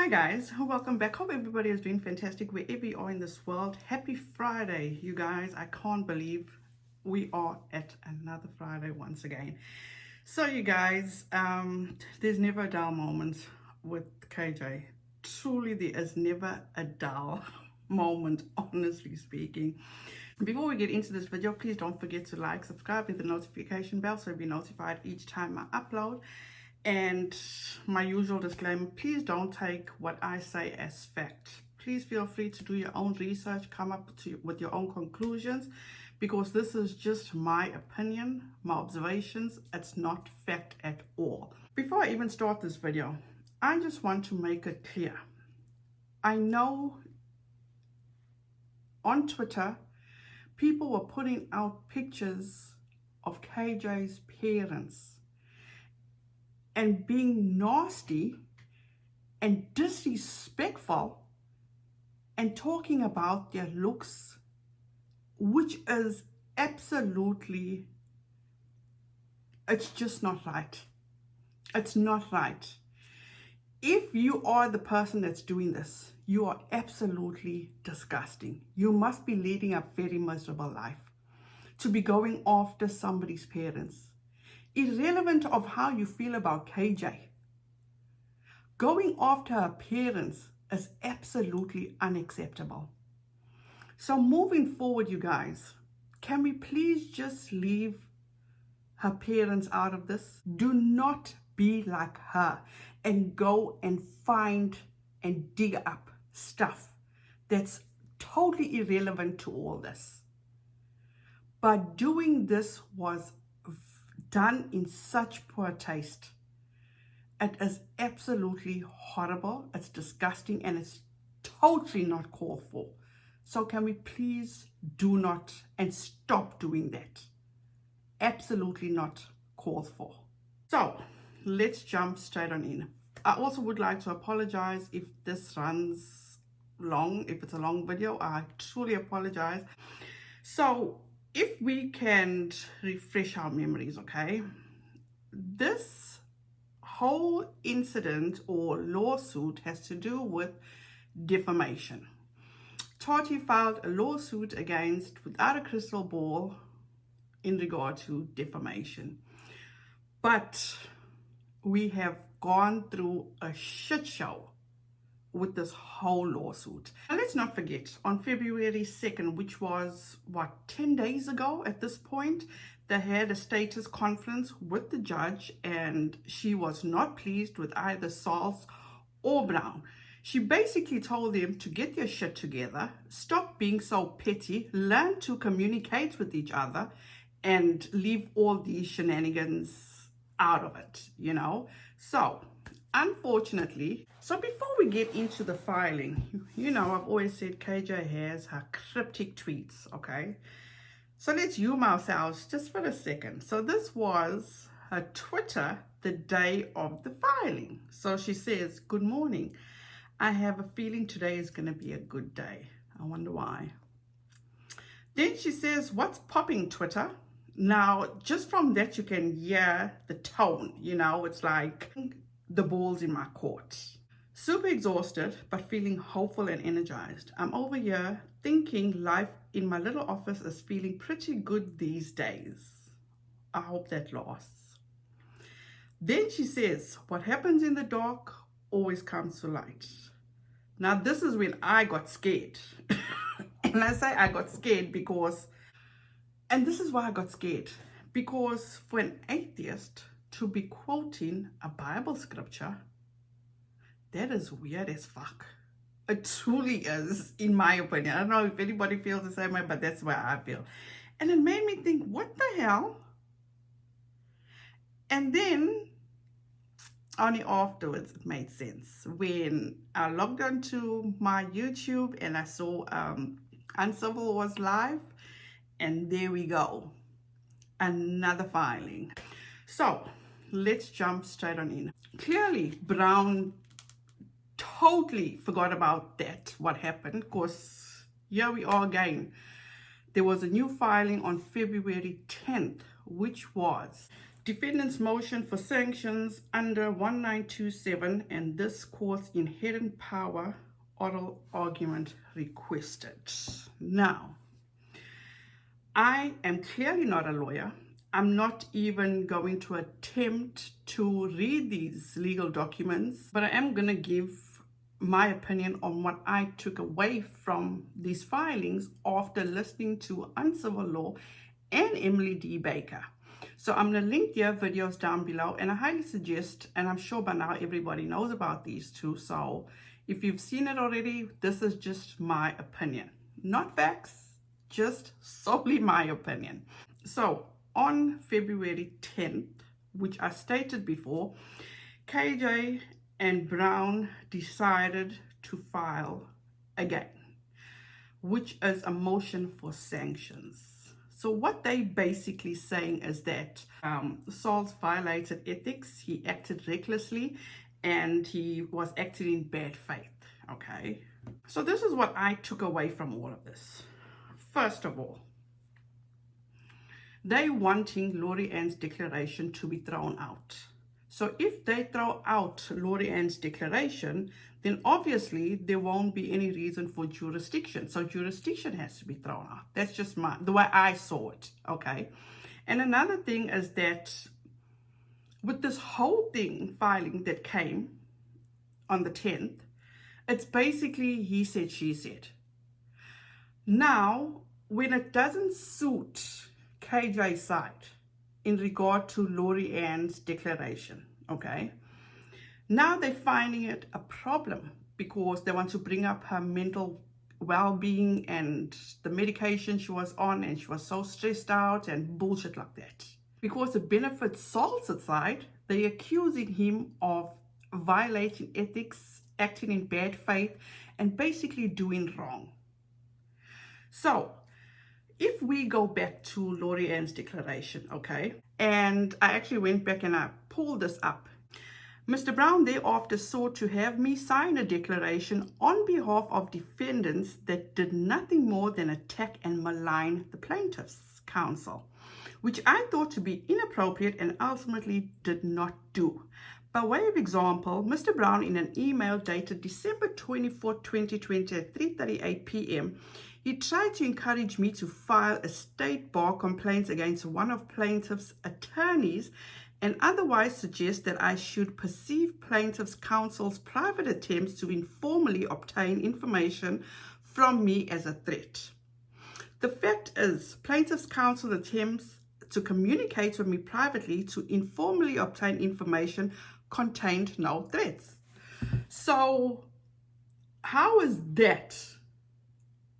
Hi guys, welcome back. Hope everybody is doing fantastic wherever you are in this world. Happy Friday, you guys. I can't believe we are at another Friday once again. So you guys, there's never a dull moment with KJ. Truly, there is never a dull moment, honestly speaking. Before we get into this video, please don't forget to like, subscribe, hit the notification bell so you'll be notified each time I upload. And my usual disclaimer, please don't take what I say as fact. Please feel free to do your own research, come up with your own conclusions, because this is just my opinion, my observations. It's not fact at all. Before I even start this video, I just want to make it clear. I know on Twitter, people were putting out pictures of KJ's parents and being nasty and disrespectful and talking about their looks, which is absolutely, it's just not right. It's not right. If you are the person that's doing this, you are absolutely disgusting. You must be leading a very miserable life to be going after somebody's parents. Irrelevant of how you feel about KJ, going after her parents is absolutely unacceptable. So moving forward, you guys, can we please just leave her parents out of this? Do not be like her and go and find and dig up stuff that's totally irrelevant to all this. But doing this was done in such poor taste. It is absolutely horrible, it's disgusting, and it's totally not called for. So can we please do not and stop doing that? Absolutely not called for. So let's jump straight on in. I also would like to apologize if this runs long, if it's a long video. I truly apologize. So if we can refresh our memories, okay? This whole incident or lawsuit has to do with defamation. TATI filed a lawsuit against Without a Crystal Ball in regard to defamation. But we have gone through a shit show with this whole lawsuit. And let's not forget, on February 2nd, which was, 10 days ago at this point, they had a status conference with the judge, and she was not pleased with either Sauls or Brown. She basically told them to get their shit together, stop being so petty, learn to communicate with each other, and leave all these shenanigans out of it, you know? So, unfortunately, before we get into the filing, you know, I've always said KJ has her cryptic tweets, okay? So let's humor ourselves just for a second. So this was her Twitter the day of the filing. So she says, "Good morning. I have a feeling today is going to be a good day. I wonder why." Then she says, "What's popping, Twitter?" Now, just from that, you can hear the tone, you know, it's like the ball's in my court. "Super exhausted, but feeling hopeful and energized. I'm over here thinking life in my little office is feeling pretty good these days. I hope that lasts." Then she says, "What happens in the dark always comes to light." Now, this is when I got scared. And I say I got scared because, and this is why I got scared, because for an atheist to be quoting a Bible scripture, that is weird as fuck. It truly is, in my opinion. I don't know if anybody feels the same way, but that's where I feel. And it made me think, what the hell? And then, only afterwards, it made sense. When I logged onto my YouTube and I saw UNCIVIL was live, and there we go. Another filing. So, let's jump straight on in. Clearly, Brown totally forgot about that, what happened, because here we are again. There was a new filing on February 10th, which was defendant's motion for sanctions under 1927 and this court's inherent power oral argument requested. Now, I am clearly not a lawyer. I'm not even going to attempt to read these legal documents, but I am going to give my opinion on what I took away from these filings after listening to Uncivil Law and Emily D. Baker. So I'm going to link their videos down below, and I highly suggest, and I'm sure by now everybody knows about these two, so if you've seen it already, this is just my opinion. Not facts, just solely my opinion. So on February 10th, which I stated before, KJ and Brown decided to file again, which is a motion for sanctions. So what they basically saying is that Saul's violated ethics, he acted recklessly, and he was acting in bad faith, okay? So this is what I took away from all of this. First of all, they wanting Lori Ann's declaration to be thrown out. So if they throw out Lori Ann's declaration, then obviously there won't be any reason for jurisdiction. So jurisdiction has to be thrown out. That's just the way I saw it, okay? And another thing is that with this whole thing filing that came on the 10th, it's basically he said, she said. Now, when it doesn't suit KJ's side in regard to Lori Ann's declaration, okay, now they're finding it a problem because they want to bring up her mental well-being and the medication she was on, and she was so stressed out and bullshit like that. Because it benefits Saul's side, they're accusing him of violating ethics, acting in bad faith, and basically doing wrong. So if we go back to Lori Ann's declaration, okay, and I actually went back and I pulled this up. Mr. Brown thereafter sought to have me sign a declaration on behalf of defendants that did nothing more than attack and malign the plaintiff's counsel, which I thought to be inappropriate and ultimately did not do. By way of example, Mr. Brown, in an email dated December 24, 2020 at 3:38 p.m., he tried to encourage me to file a state bar complaint against one of plaintiff's attorneys and otherwise suggest that I should perceive plaintiff's counsel's private attempts to informally obtain information from me as a threat. The fact is, plaintiff's counsel attempts to communicate with me privately to informally obtain information contained no threats. So how is that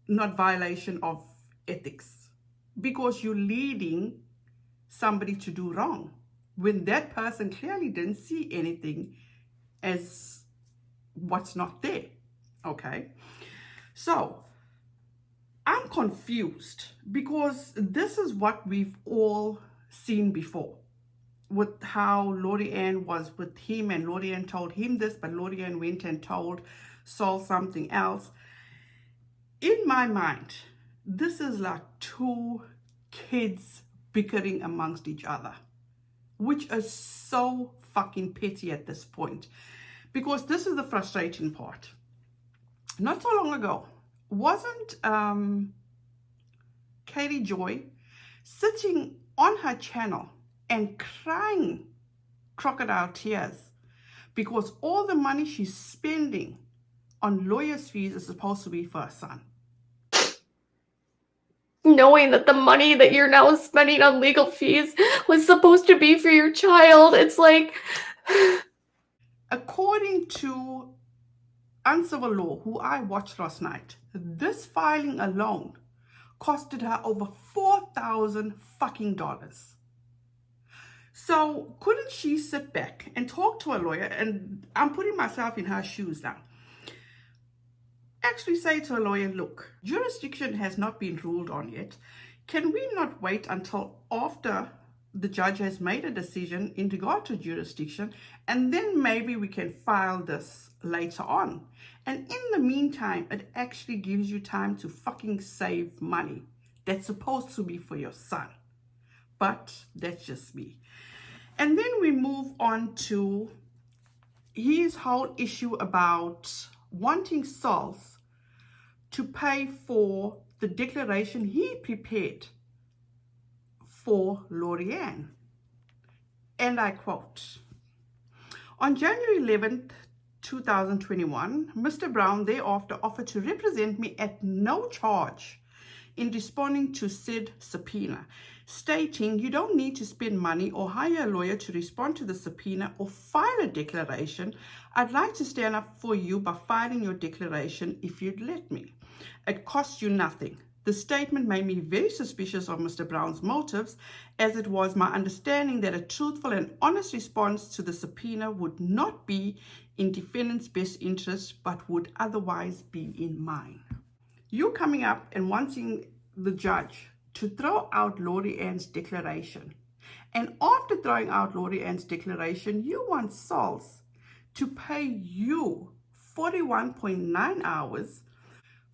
not violation of ethics? Because you're leading somebody to do wrong when that person clearly didn't see anything as what's not there, okay? So I'm confused because this is what we've all seen before with how Lori Ann was with him and Lori Ann told him this, but Lori Ann went and told Saul something else. In my mind, this is like two kids bickering amongst each other, which is so fucking petty at this point. Because this is the frustrating part. Not so long ago, wasn't Katie Joy sitting on her channel and crying crocodile tears because all the money she's spending on lawyers' fees is supposed to be for her son? Knowing that the money that you're now spending on legal fees was supposed to be for your child, it's like... According to Uncivil Law, who I watched last night, this filing alone costed her over $4,000 fucking dollars. So couldn't she sit back and talk to a lawyer, and I'm putting myself in her shoes now, actually say to a lawyer, look, jurisdiction has not been ruled on yet. Can we not wait until after the judge has made a decision in regard to jurisdiction, and then maybe we can file this later on? And in the meantime, it actually gives you time to fucking save money that's supposed to be for your son. But that's just me. And then we move on to his whole issue about wanting Sauls to pay for the declaration he prepared for Lorianne. And I quote, on January 11th, 2021, Mr. Brown thereafter offered to represent me at no charge in responding to said subpoena, stating you don't need to spend money or hire a lawyer to respond to the subpoena or file a declaration. I'd like to stand up for you by filing your declaration if you'd let me. It costs you nothing. The statement made me very suspicious of Mr. Brown's motives, as it was my understanding that a truthful and honest response to the subpoena would not be in defendant's best interest, but would otherwise be in mine. You coming up and wanting the judge to throw out Lorianne's declaration. And after throwing out Lorianne's declaration, you want Sauls to pay you 41.9 hours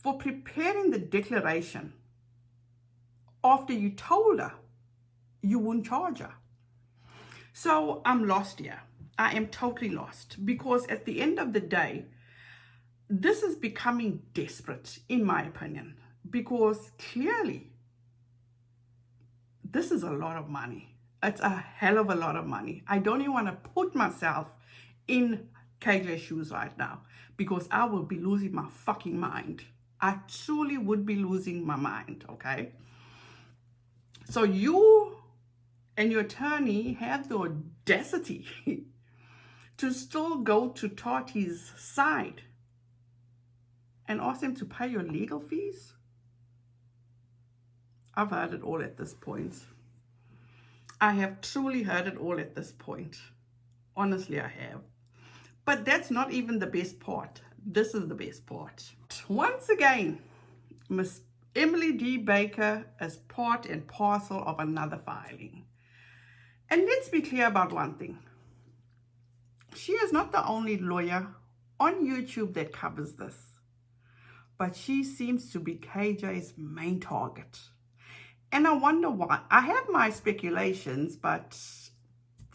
for preparing the declaration after you told her you wouldn't charge her. So I'm lost here. I am totally lost, because at the end of the day, this is becoming desperate, in my opinion, because clearly this is a lot of money. It's a hell of a lot of money. I don't even want to put myself in KJ's shoes right now, because I will be losing my fucking mind. I truly would be losing my mind, okay? So you and your attorney have the audacity to still go to TATI's side and ask them to pay your legal fees? I've heard it all at this point. I have truly heard it all at this point. Honestly, I have. But that's not even the best part. This is the best part. Once again, Miss Emily D. Baker is part and parcel of another filing. And let's be clear about one thing. She is not the only lawyer on YouTube that covers this, but she seems to be KJ's main target. And I wonder why. I have my speculations, but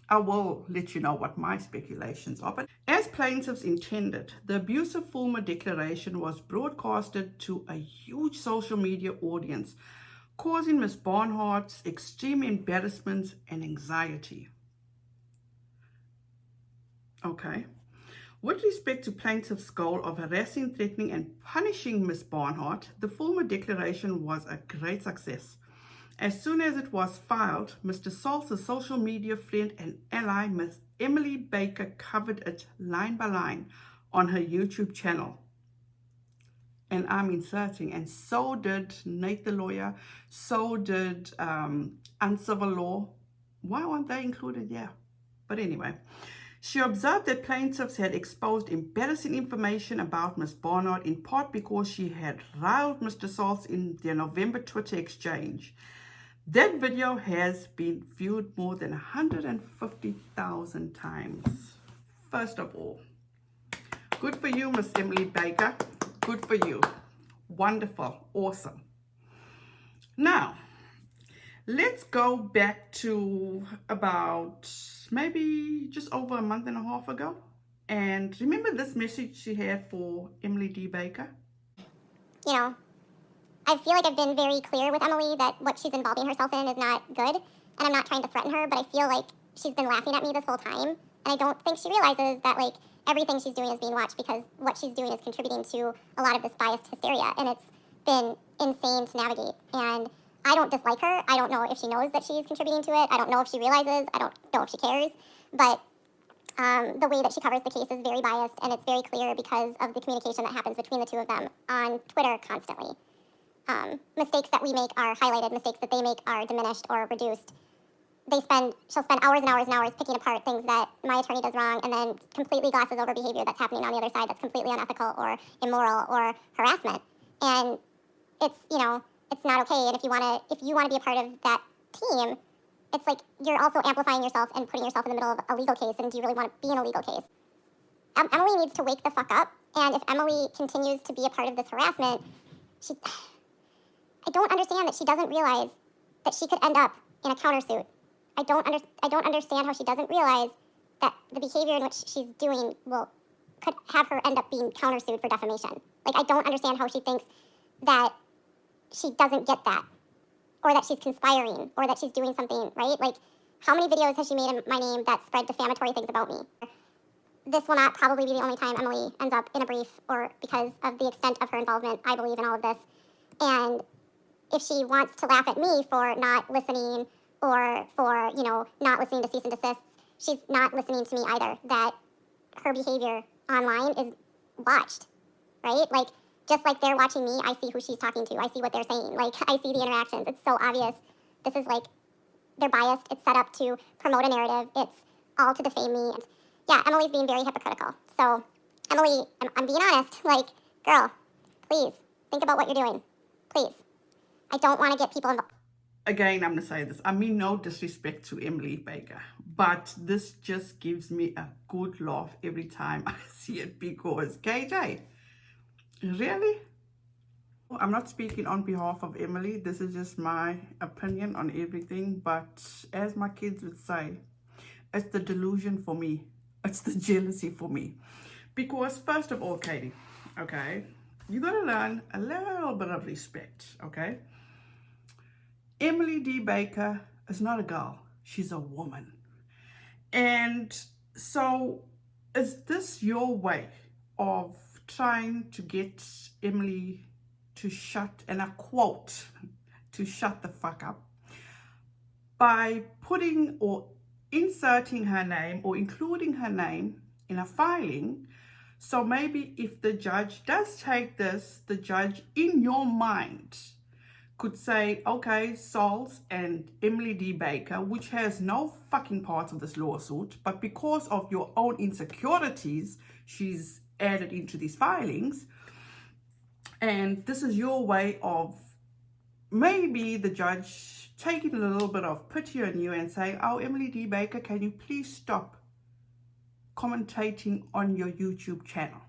I will let you know what my speculations are. But as plaintiffs intended, the abusive Fulmer declaration was broadcasted to a huge social media audience, causing Ms. Barnhart's extreme embarrassment and anxiety. Okay. With respect to plaintiff's goal of harassing, threatening, and punishing Ms. Barnhart, the Fulmer declaration was a great success. As soon as it was filed, Mr. Sauls' social media friend and ally, Ms. Emily Baker, covered it line by line on her YouTube channel. And I'm inserting, and so did Nate the lawyer, so did Uncivil Law. Why weren't they included? Yeah. But anyway, she observed that plaintiffs had exposed embarrassing information about Ms. Barnhart, in part because she had riled Mr. Sauls in their November Twitter exchange. That video has been viewed more than 150,000 times. First of all, good for you, Miss Emily Baker. Good for you. Wonderful. Awesome. Now, let's go back to about maybe just over a month and a half ago. And remember this message she had for Emily D. Baker? You know, I feel like I've been very clear with Emily that what she's involving herself in is not good. And I'm not trying to threaten her, but I feel like she's been laughing at me this whole time. And I don't think she realizes that, like, everything she's doing is being watched, because what she's doing is contributing to a lot of this biased hysteria. And it's been insane to navigate. And I don't dislike her. I don't know if she knows that she's contributing to it. I don't know if she realizes. I don't know if she cares. But the way that she covers the case is very biased, and it's very clear because of the communication that happens between the two of them on Twitter constantly. Mistakes that we make are highlighted. Mistakes that they make are diminished or reduced. She'll spend hours and hours and hours picking apart things that my attorney does wrong, and then completely glosses over behavior that's happening on the other side that's completely unethical or immoral or harassment. And it's, you know, it's not okay. And if you want to be a part of that team, it's like you're also amplifying yourself and putting yourself in the middle of a legal case. And do you really want to be in a legal case? Emily needs to wake the fuck up. And if Emily continues to be a part of this harassment, I don't understand that she doesn't realize that she could end up in a countersuit. I don't understand how she doesn't realize that the behavior in which she's doing could have her end up being countersued for defamation. Like, I don't understand how she thinks that she doesn't get that, or that she's conspiring, or that she's doing something, right? Like, how many videos has she made in my name that spread defamatory things about me? This will not probably be the only time Emily ends up in a brief, or because of the extent of her involvement, I believe, in all of this. And if she wants to laugh at me for not listening, or for, not listening to cease and desists, she's not listening to me either, that her behavior online is watched, right? Like, just like they're watching me, I see who she's talking to. I see what they're saying. Like, I see the interactions. It's so obvious. This is like, they're biased. It's set up to promote a narrative. It's all to defame me. And yeah, Emily's being very hypocritical. So, Emily, I'm being honest. Like, girl, please, think about what you're doing. Please. I don't want to get people involved. Again, I'm going to say this. I mean no disrespect to Emily Baker, but this just gives me a good laugh every time I see it, because KJ, really? I'm not speaking on behalf of Emily. This is just my opinion on everything. But as my kids would say, it's the delusion for me. It's the jealousy for me. Because first of all, Katie, okay, you got to learn a little bit of respect, okay? Emily D. Baker is not a girl. She's a woman. And so is this your way of trying to get Emily to shut, and I quote, to shut the fuck up, by putting or inserting her name or including her name in a filing? So maybe if the judge does take this, the judge in your mind could say, okay, Sauls and Emily D. Baker, which has no fucking part of this lawsuit, but because of your own insecurities, she's added into these filings. And this is your way of maybe the judge taking a little bit of pity on you and saying, oh, Emily D. Baker, can you please stop commentating on your YouTube channel?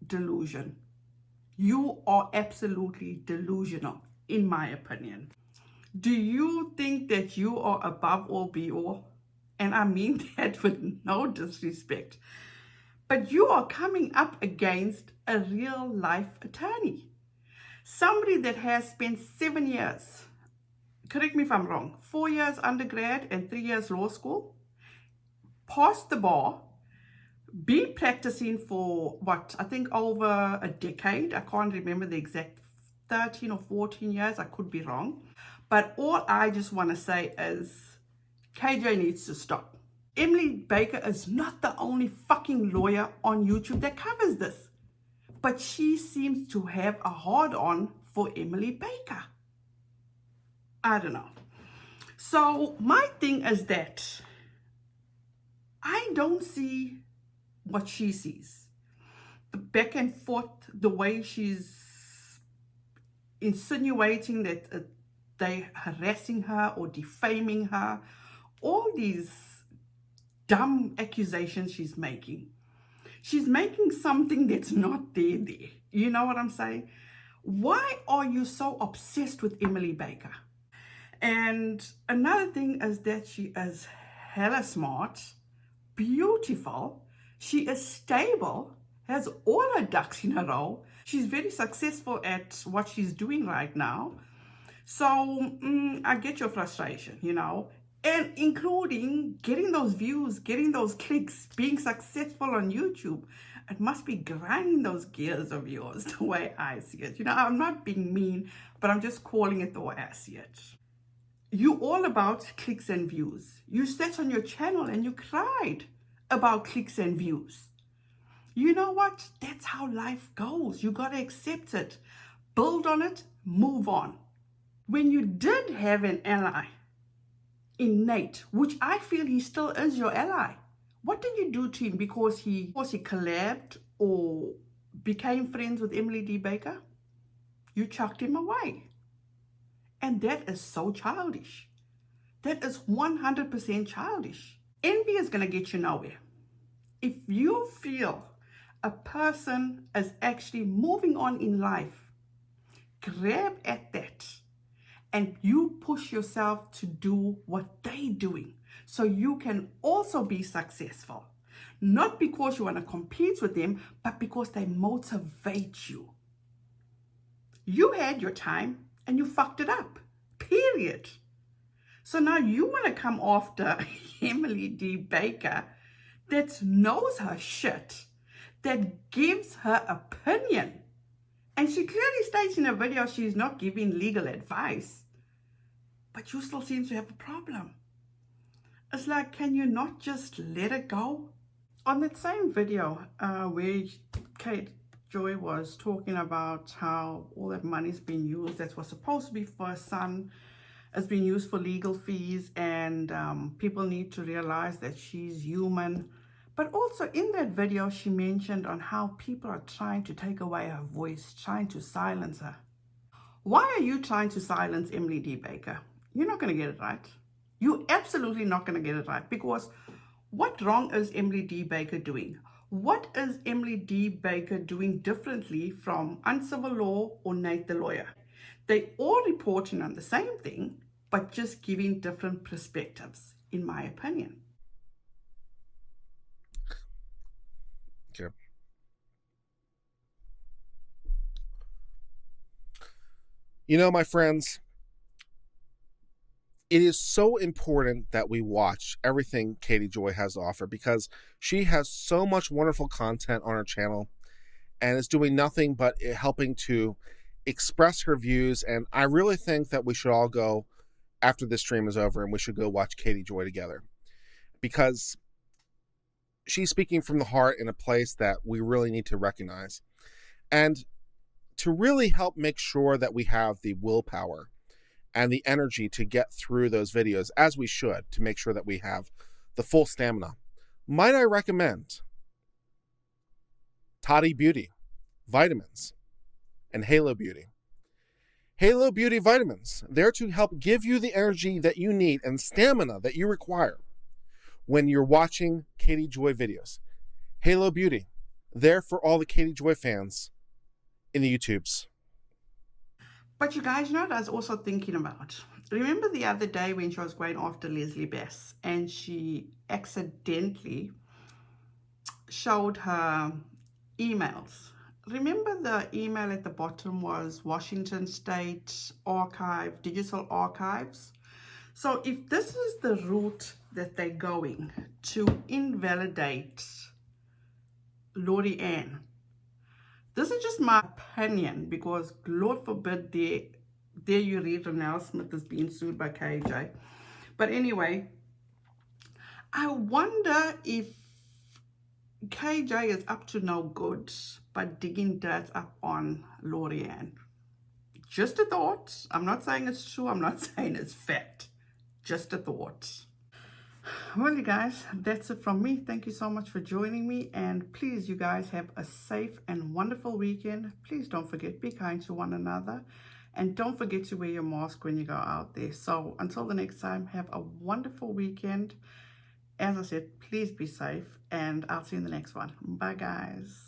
Delusion. You are absolutely delusional, in my opinion. Do you think that you are above all be all? And I mean that with no disrespect. But you are coming up against a real life attorney. Somebody that has spent 7 years, correct me if I'm wrong, 4 years undergrad and 3 years law school, passed the bar, been practicing for what, I think over a decade. I can't remember the exact 13 or 14 years. I could be wrong. But all I just want to say is KJ needs to stop. Emily Baker is not the only fucking lawyer on YouTube that covers this. But she seems to have a hard-on for Emily Baker. I don't know. So my thing is that I don't see what she sees. The back and forth, the way she's insinuating that they're harassing her or defaming her, all these dumb accusations she's making. She's making something that's not there. You know what I'm saying? Why are you so obsessed with Emily Baker? And another thing is that she is hella smart, beautiful, she is stable, has all her ducks in a row. She's very successful at what she's doing right now. So I get your frustration, and including getting those views, getting those clicks, being successful on YouTube. It must be grinding those gears of yours the way I see it. I'm not being mean, but I'm just calling it the way I see it. You all about clicks and views. You sat on your channel and you cried about clicks and views. You know what? That's how life goes. You got to accept it. Build on it, move on. When you did have an ally in Nate, which I feel he still is your ally, what did you do to him because he collabed or became friends with Emily D. Baker? You chucked him away. And that is so childish. That is 100% childish. Envy is going to get you nowhere. If you feel a person is actually moving on in life, grab at that and you push yourself to do what they're doing so you can also be successful. Not because you want to compete with them, but because they motivate you. You had your time and you fucked it up, period. So now you want to come after Emily D. Baker that knows her shit, that gives her opinion. And she clearly states in her video she's not giving legal advice, but you still seem to have a problem. It's like, can you not just let it go? On that same video where Kate Joy was talking about how all that money's been used that was supposed to be for her son has been used for legal fees, and people need to realize that she's human. But also in that video, she mentioned on how people are trying to take away her voice, trying to silence her. Why are you trying to silence Emily D. Baker? You're not going to get it right. You're absolutely not going to get it right, because what wrong is Emily D. Baker doing? What is Emily D. Baker doing differently from Uncivil Law or Nate the Lawyer? They all reporting on the same thing, but just giving different perspectives, in my opinion. Okay. You know, my friends, it is so important that we watch everything Katie Joy has to offer, because she has so much wonderful content on her channel and is doing nothing but helping to express her views. And I really think that we should all go, after this stream is over, and we should go watch Katie Joy together, because she's speaking from the heart in a place that we really need to recognize, and to really help make sure that we have the willpower and the energy to get through those videos, as we should, to make sure that we have the full stamina. Might I recommend TATI Beauty Vitamins and Halo Beauty. Halo Beauty Vitamins, there to help give you the energy that you need and stamina that you require when you're watching Katie Joy videos. Halo Beauty, there for all the Katie Joy fans in the YouTubes. But you guys know what I was also thinking about? Remember the other day when she was going after Leslie Bess and she accidentally showed her emails? Remember the email at the bottom was Washington State Archive, Digital Archives? So if this is the route that they're going to invalidate Lori Ann, this is just my opinion, because Lord forbid there you read Renelle Smith is being sued by KJ. But anyway, I wonder if KJ is up to no good but digging dirt up on Lori Ann. Just a thought. I'm not saying it's true. I'm not saying it's fact. Just a thought. Well, you guys, that's it from me. Thank you so much for joining me. And please, you guys, have a safe and wonderful weekend. Please don't forget, be kind to one another. And don't forget to wear your mask when you go out there. So until the next time, have a wonderful weekend. As I said, please be safe. And I'll see you in the next one. Bye, guys.